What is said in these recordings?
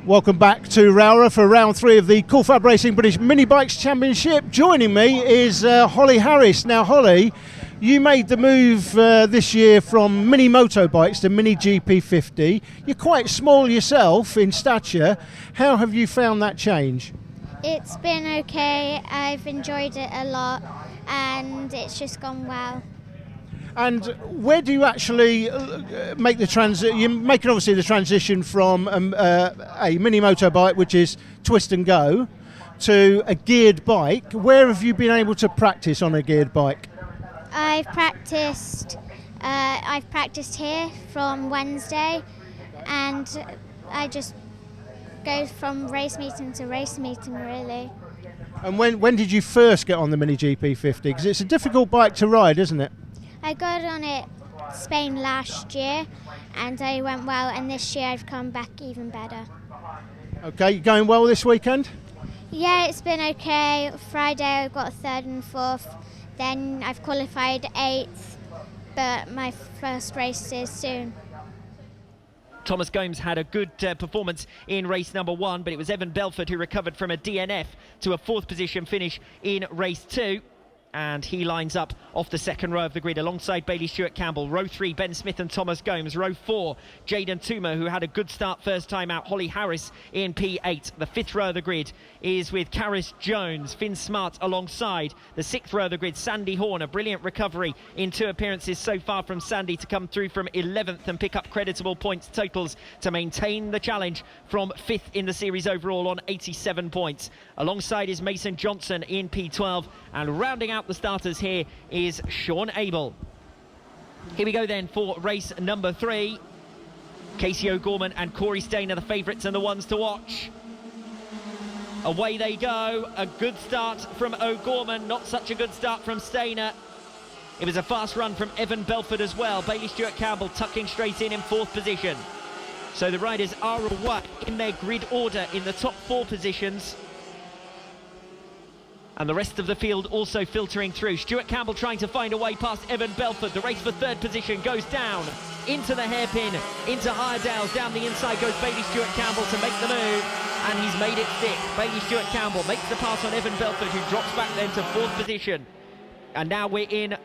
Welcome back to Rowra for round 3 of the FAB-Racing British Mini Bikes Championship. Joining me is Holly Harris. Now Holly, you made the move this year from mini motorbikes to MiniGP50. You're quite small yourself in stature. How have you found that change? It's been okay. I've enjoyed it a lot and it's just gone well. And where do you actually make the transition? You're making obviously the transition from a mini motorbike, which is twist and go, to a geared bike. Where have you been able to practice on a geared bike? I've practiced here from Wednesday, and I just go from race meeting to race meeting really. And when did you first get on the MiniGP50? Because it's a difficult bike to ride, isn't it? I got on it Spain last year and I went well, and this year I've come back even better. Okay, you going well this weekend? Yeah, it's been okay. Friday I got 3rd and 4th, then I've qualified 8th, but my first race is soon. Thomas Gomes had a good performance in race number 1, but it was Evan Belford who recovered from a DNF to a 4th position finish in race 2. And he lines up off the second row of the grid alongside Bailey Stewart-Campbell. Row 3, Ben Smith and Thomas Gomes. Row 4, Jaden Toomer, who had a good start first time out. Holly Harris in P8. The 5th row of the grid is with Karis Jones. Finn Smart alongside. The 6th row of the grid, Sandy Horn. A brilliant recovery in 2 appearances so far from Sandy to come through from 11th and pick up creditable points totals to maintain the challenge from 5th in the series overall on 87 points. Alongside is Mason Johnson in P12, and rounding out the starters here is Sean Abel. Here we go then for race number 3. Casey O'Gorman and Corey Stain are the favourites and the ones to watch. Away they go. A good start from O'Gorman, not such a good start from Stainer. It was a fast run from Evan Belford as well. Bailey Stewart-Campbell tucking straight in 4th position. So the riders are away in their grid order in the top 4 positions. And the rest of the field also filtering through. Stewart-Campbell trying to find a way past Evan Belford. The race for 3rd position goes down into the hairpin, into Iredales. Down the inside goes Bailey Stewart-Campbell to make the move, and he's made it stick. Bailey Stewart-Campbell makes the pass on Evan Belford, who drops back then to 4th position. And now we're in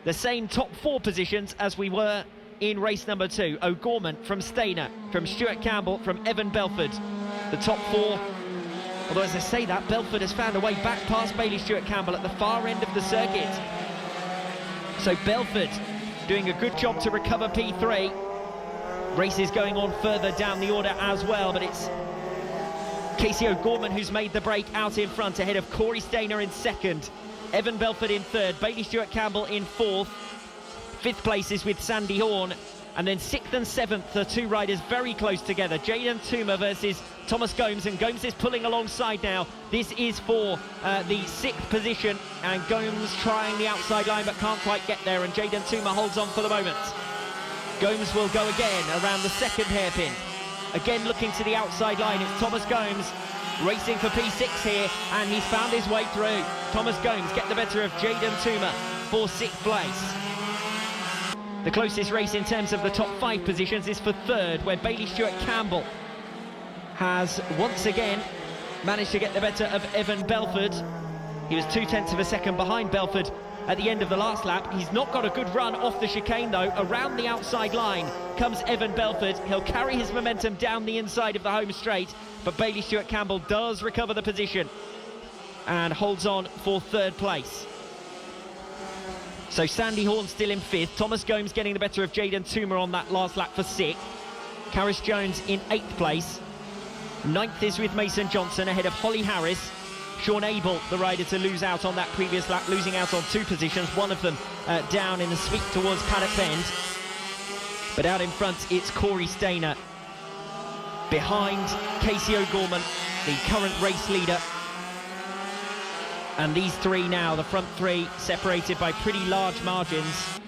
the same top 4 positions as we were in race number 2. O'Gorman from Stainer, from Stewart-Campbell, from Evan Belford. The top 4. Although, as I say that, Belford has found a way back past Bailey Stewart-Campbell at the far end of the circuit. So Belford doing a good job to recover P3. Races going on further down the order as well, but it's Casey O'Gorman who's made the break out in front, ahead of Corey Stainer in 2nd, Evan Belford in 3rd, Bailey Stewart-Campbell in 4th. 5th place is with Sandy Horn. And then 6th and 7th are 2 riders very close together. Jaden Toomer versus Thomas Gomes, and Gomes is pulling alongside now. This is for the 6th position, and Gomes trying the outside line but can't quite get there, and Jaden Toomer holds on for the moment. Gomes will go again around the 2nd hairpin. Again looking to the outside line, it's Thomas Gomes racing for P6 here, and he's found his way through. Thomas Gomes get the better of Jaden Toomer for 6th place. The closest race in terms of the top 5 positions is for 3rd, where Bailey Stewart-Campbell has once again managed to get the better of Evan Belford. He was 0.2 of a second behind Belford at the end of the last lap. He's not got a good run off the chicane though. Around the outside line comes Evan Belford. He'll carry his momentum down the inside of the home straight, but Bailey Stewart-Campbell does recover the position and holds on for 3rd place. So Sandy Horn still in 5th. Thomas Gomes getting the better of Jaden Toomer on that last lap for 6th. Karis Jones in 8th place. 9th is with Mason Johnson, ahead of Holly Harris. Sean Abel, the rider to lose out on that previous lap, losing out on 2 positions, one of them down in the sweep towards Paddock Bend. But out in front, it's Corey Stainer. Behind Casey O'Gorman, the current race leader. And these 3 now, the front 3, separated by pretty large margins.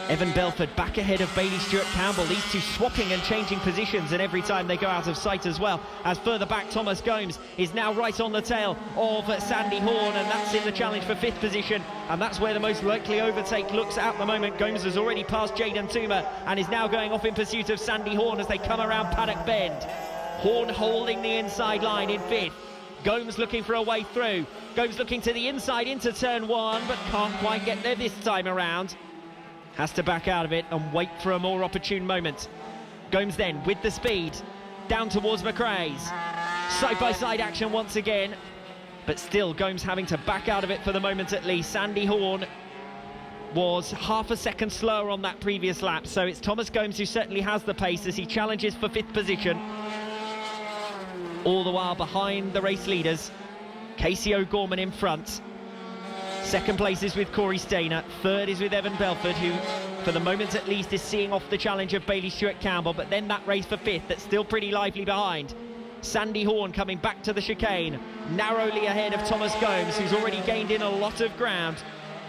Evan Belford back ahead of Bailey Stewart-Campbell. These 2 swapping and changing positions, and every time they go out of sight as well. As further back, Thomas Gomes is now right on the tail of Sandy Horn, and that's in the challenge for 5th position. And that's where the most likely overtake looks at the moment. Gomes has already passed Jaden Toomer and is now going off in pursuit of Sandy Horn as they come around Paddock Bend. Horn holding the inside line in 5th. Gomes looking for a way through. Gomes looking to the inside into turn 1, but can't quite get there this time around. Has to back out of it and wait for a more opportune moment. Gomes then with the speed down towards McRae's. Side-by-side action once again, but still Gomes having to back out of it for the moment at least. Sandy Horn was half a second slower on that previous lap, so it's Thomas Gomes who certainly has the pace as he challenges for 5th position. All the while behind the race leaders, Casey O'Gorman in front. 2nd place is with Corey Stainer, 3rd is with Evan Belford, who for the moment at least is seeing off the challenge of Bailey Stewart-Campbell, but then that race for 5th that's still pretty lively behind. Sandy Horn coming back to the chicane, narrowly ahead of Thomas Gomes, who's already gained in a lot of ground.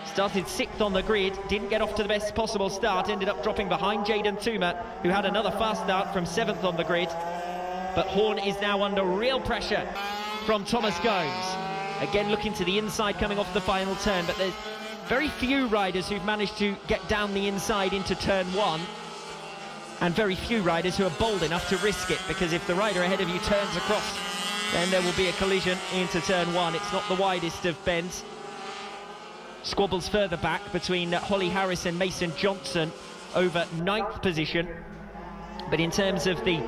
Started 6th on the grid, didn't get off to the best possible start, ended up dropping behind Jaden Toomer, who had another fast start from 7th on the grid. But Horn is now under real pressure from Thomas Gomes. Again looking to the inside coming off the final turn, but there's very few riders who've managed to get down the inside into turn 1, and very few riders who are bold enough to risk it, because if the rider ahead of you turns across, then there will be a collision into turn 1. It's not the widest of bends. Squabbles further back between Holly Harris and Mason Johnson over 9th position, but in terms of the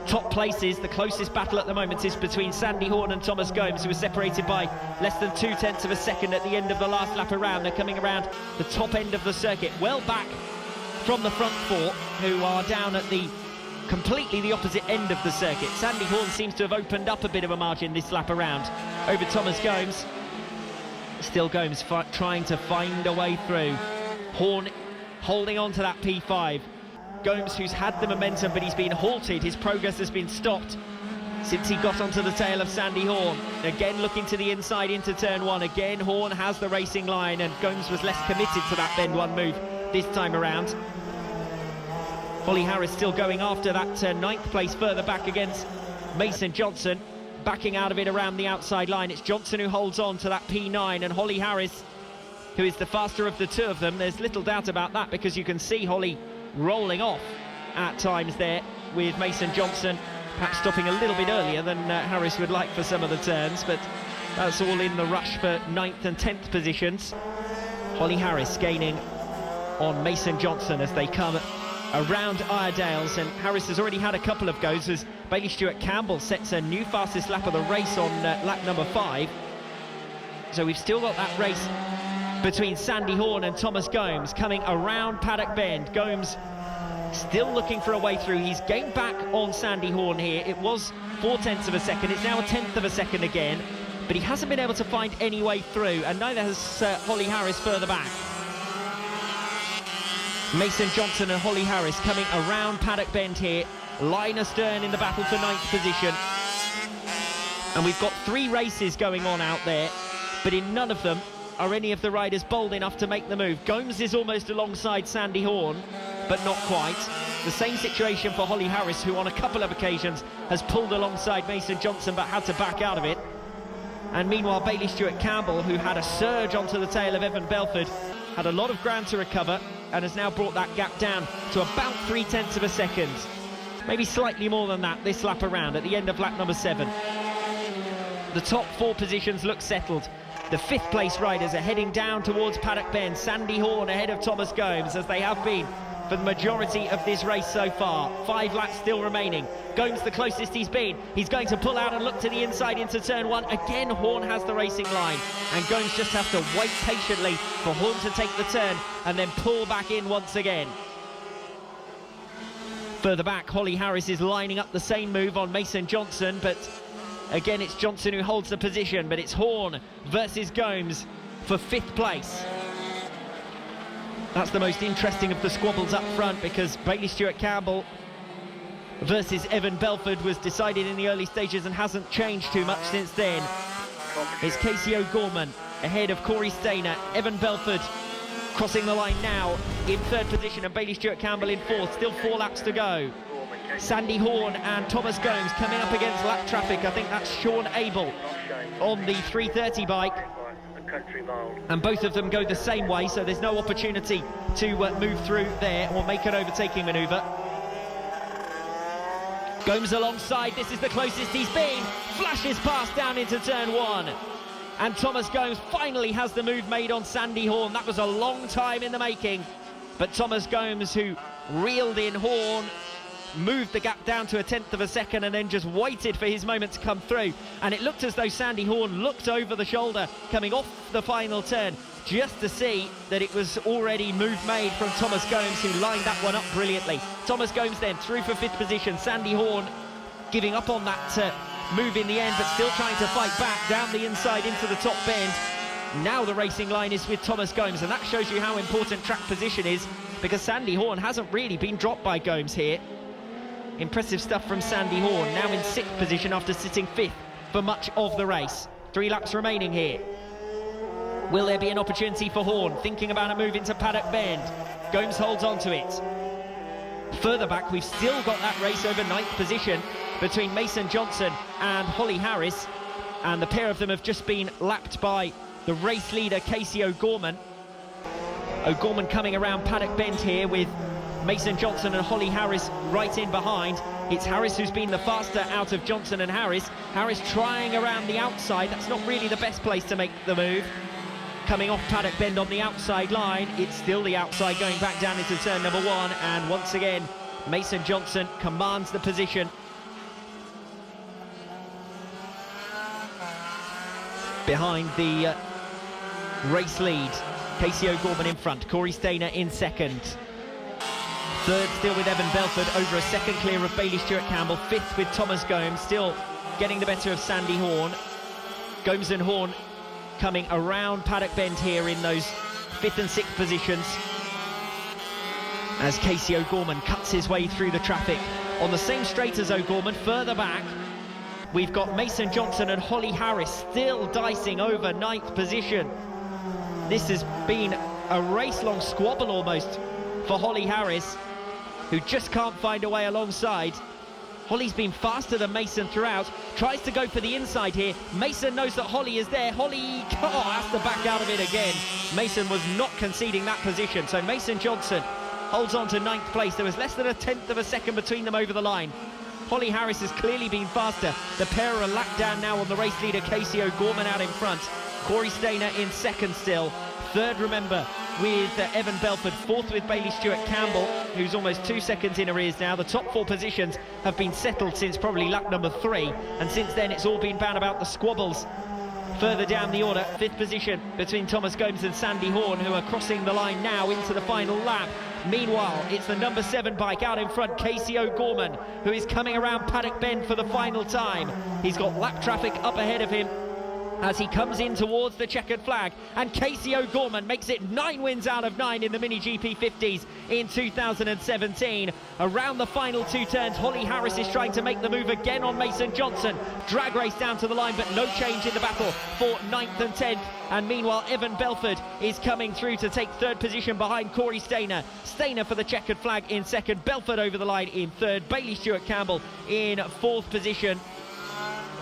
top places, the closest battle at the moment is between Sandy Horn and Thomas Gomes, who are separated by less than 0.2 of a second at the end of the last lap around. They're coming around the top end of the circuit, well back from the front 4, who are down at the completely the opposite end of the circuit. Sandy Horn seems to have opened up a bit of a margin this lap around over Thomas Gomes. Still Gomes trying to find a way through. Horn holding on to that P5. Gomes, who's had the momentum, but he's been halted. His progress has been stopped since he got onto the tail of Sandy Horn. Again looking to the inside into turn 1. Again Horn has the racing line, and Gomes was less committed to that bend 1 move this time around. Holly Harris still going after that 9th place further back against Mason Johnson, backing out of it around the outside line. It's Johnson who holds on to that P9, and Holly Harris, who is the faster of the two of them. There's little doubt about that, because you can see Holly rolling off at times there with Mason Johnson, perhaps stopping a little bit earlier than Harris would like for some of the turns, but that's all in the rush for 9th and 10th positions. Holly Harris gaining on Mason Johnson as they come around Iredales, and Harris has already had a couple of goes as Bailey Stewart-Campbell sets a new fastest lap of the race on lap number 5. So we've still got that race between Sandy Horn and Thomas Gomes coming around Paddock Bend. Gomes still looking for a way through. He's gained back on Sandy Horn here. It was 0.4 of a second, it's now 1/10 of a second again, but he hasn't been able to find any way through, and neither has Holly Harris further back. Mason Johnson and Holly Harris coming around Paddock Bend here, line astern in the battle for 9th position. And we've got 3 races going on out there, but in none of them are any of the riders bold enough to make the move. Gomes is almost alongside Sandy Horn, but not quite. The same situation for Holly Harris, who on a couple of occasions has pulled alongside Mason Johnson but had to back out of it. And meanwhile Bailey Stewart-Campbell, who had a surge onto the tail of Evan Belford, had a lot of ground to recover and has now brought that gap down to about 0.3 of a second. Maybe slightly more than that this lap around at the end of lap number 7. The top 4 positions look settled. The 5th place riders are heading down towards Paddock Bend. Sandy Horn ahead of Thomas Gomes, as they have been for the majority of this race so far. 5 laps still remaining. Gomes the closest he's been. He's going to pull out and look to the inside into turn 1. Again, Horn has the racing line, and Gomes just has to wait patiently for Horn to take the turn and then pull back in once again. Further back, Holly Harris is lining up the same move on Mason Johnson, but again it's Johnson who holds the position, but it's Horn versus Gomes for 5th place. That's the most interesting of the squabbles up front, because Bailey Stewart-Campbell versus Evan Belford was decided in the early stages and hasn't changed too much since then. It's Casey O'Gorman ahead of Corey Stainer. Evan Belford crossing the line now in 3rd position, and Bailey Stewart-Campbell in 4th. Still 4 laps to go. Sandy Horn and Thomas Gomes coming up against lap traffic. I think that's Sean Abel on the 330 bike, and both of them go the same way, so there's no opportunity to move through there or make an overtaking manoeuvre. Gomes alongside, this is the closest he's been, flashes past down into turn 1. And Thomas Gomes finally has the move made on Sandy Horn. That was a long time in the making, but Thomas Gomes, who reeled in Horn, moved the gap down to 1/10 of a second and then just waited for his moment to come through. And it looked as though Sandy Horn looked over the shoulder coming off the final turn just to see that it was already move made from Thomas Gomes, who lined that one up brilliantly. Thomas Gomes then through for 5th position. Sandy Horn giving up on that move in the end, but still trying to fight back down the inside into the top bend. Now the racing line is with Thomas Gomes, and that shows you how important track position is, because Sandy Horn hasn't really been dropped by Gomes here. Impressive stuff from Sandy Horn, now in 6th position after sitting 5th for much of the race. 3 laps remaining here. Will there be an opportunity for Horn? Thinking about a move into Paddock Bend. Gomes holds on to it. Further back, we've still got that race over 9th position between Mason Johnson and Holly Harris, and the pair of them have just been lapped by the race leader Casey O'Gorman. O'Gorman coming around Paddock Bend here with Mason Johnson and Holly Harris right in behind. It's Harris who's been the faster out of Johnson and Harris. Harris trying around the outside. That's not really the best place to make the move. Coming off Paddock Bend on the outside line. It's still the outside going back down into turn number 1, and once again Mason Johnson commands the position. Behind the race lead, Casey O'Gorman in front, Corey Stainer in 2nd. 3rd still with Evan Belford, over a second clear of Bailey Stewart Campbell. 5th with Thomas Gomes, still getting the better of Sandy Horn. Gomes and Horn coming around Paddock Bend here in those 5th and 6th positions, as Casey O'Gorman cuts his way through the traffic. On the same straight as O'Gorman, further back, we've got Mason Johnson and Holly Harris still dicing over 9th position. This has been a race-long squabble almost for Holly Harris, who just can't find a way alongside. Holly's been faster than Mason throughout, tries to go for the inside here. Mason knows that Holly is there. Holly has to back out of it again. Mason was not conceding that position, so Mason Johnson holds on to 9th place. There was less than 1/10 of a second between them over the line. Holly Harris has clearly been faster. The pair are a lap down now on the race leader Casey O'Gorman out in front. Corey Stainer in 2nd still. 3rd, remember, with Evan Belford. 4th with Bailey Stewart Campbell, who's almost 2 seconds in arrears now. The top 4 positions have been settled since probably lap number 3, and since then it's all been bound about the squabbles. Further down the order, 5th position between Thomas Gomes and Sandy Horn, who are crossing the line now into the final lap. Meanwhile, it's the number 7 bike out in front, Casey O'Gorman, who is coming around Paddock Bend for the final time. He's got lap traffic up ahead of him as he comes in towards the checkered flag, and Casey O'Gorman makes it 9 wins out of 9 in the MiniGP50s in 2017. Around the final 2 turns, Holly Harris is trying to make the move again on Mason Johnson. Drag race down to the line, but no change in the battle for 9th and 10th. And meanwhile, Evan Belford is coming through to take 3rd position behind Corey Stainer. Stainer for the checkered flag in 2nd, Belford over the line in 3rd, Bailey Stewart Campbell in 4th position.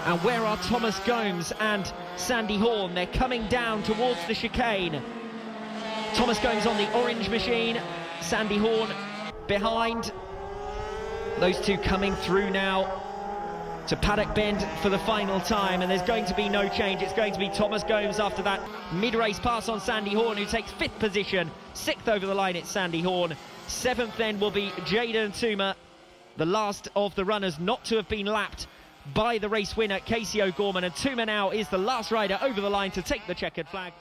And where are Thomas Gomes and Sandy Horn? They're coming down towards the chicane. Thomas Gomes on the orange machine, Sandy Horn behind. Those two coming through now to Paddock Bend for the final time, and there's going to be no change. It's going to be Thomas Gomes after that mid-race pass on Sandy Horn, who takes 5th position. 6th over the line, it's Sandy Horn. 7th then will be Jaden Toomer, the last of the runners not to have been lapped by the race winner Casey O'Gorman, and Toomer now is the last rider over the line to take the checkered flag.